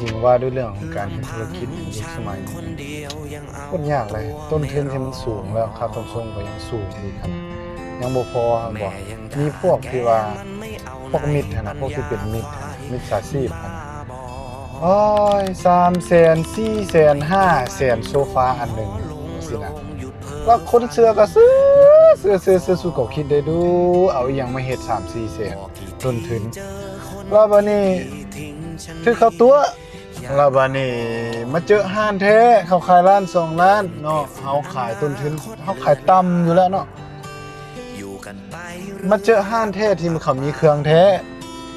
ยิ่งว่าด้วยเรื่องของการเฮ็ดธุรกิจในยุคสมัยนี้โคตรยากเลยต้นทุนที่มันสูงแล้วค่าขนส่งก็ยังสูงอีกขนาดยังบ่พอครับบ่มีพวกที่ว่าพวกมิตรนะพวกที่เป็นมิตรมิจฉาชีพนะโอ้ย300,000 400,000 500,000โซฟาอันหนึงสินะแล้วคนเชื่อก็ซื้อสู้ก็คิดได้ดูเอาอีหยังมาเฮ็ด3-4 แสนต้นทุนแล้วบัดนี้คือเขาตัวแล้วบัดนี้มาเจอห้านแท้เขาขายล้าน2ล้านเนาะเฮาขายต้นทุนเฮาขายต่ำอยู่แล้วเนาะมาเจอห้านแท้ที่มันเขามีเครื่องแท้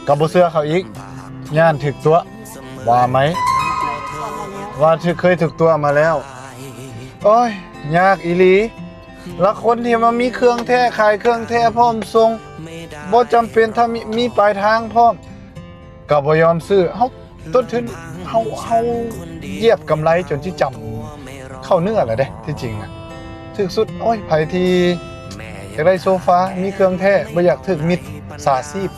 ก็บ่เชื่อเขาอีกย่านถึกตัวว่าไหมว่าเคยถึกตัวมาแล้วโอ้ยยากอีหลีแล้วคนที่มามีเครื่องแท้ขายเครื่องแท้พร้อมส่งบ่จำเป็นถ้ามีปลายทางพร้อมก็บ่ยอมซื้อเฮาต้นทุนเฮาเหยียบกำไรจนที่จำเข้าเนื้อแล้วเด้ที่จริงน่ะถึกสุดโอ้ยไผที่อยากได้โซฟามีเครื่องแท้บ่อยากถึกมิดสาชีพ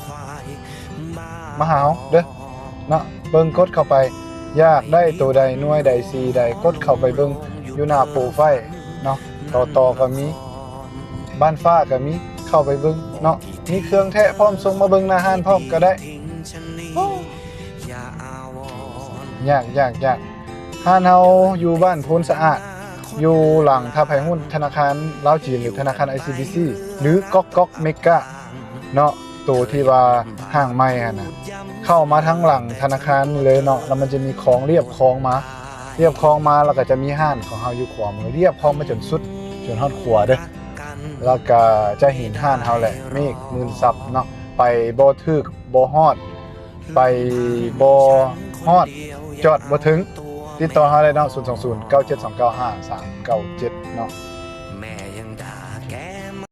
มาหาเฮาเด้อเนาะเบิ่งกดเข้าไปอยากได้ตัวใดหน่วยใดสีใดกดเข้าไปเบิ่งอยู่หน้าโปรไฟล์เนาะต่อก็มีบ้านฟ้าก็มีเข้าไปเบิ่งเนาะมีเครื่องแท้พร้อมส่งมาเบิ่งหน้าห้านพร้อมก็ได้ยากห้านเฮาอยู่บ้านโพนสะอาดอยู่หลังท่าไผหุ้นธนาคารลาวจีนหรือธนาคาร ICBC หรือก๊อกเมกะเนาะตัวที่ว่าห้างใหม่หั่นน่ะเข้ามาทั้งหลังธนาคารนี่เลยเนาะแล้วมันจะมีคลองเรียบคลองมาแล้วก็จะมีห้านของเฮาอยู่ขวามือเรียบคลองมาจนสุดจนฮอดขวาเด้อแล้วก็จะเห็นห้านเฮาแหละเมฆมื่นซับเนาะไปบ่ถึกบ่ฮอดไปบ่ฮอดจอดบ่ถึงติดต่อเฮาได้เนาะ020 97295397เนาะ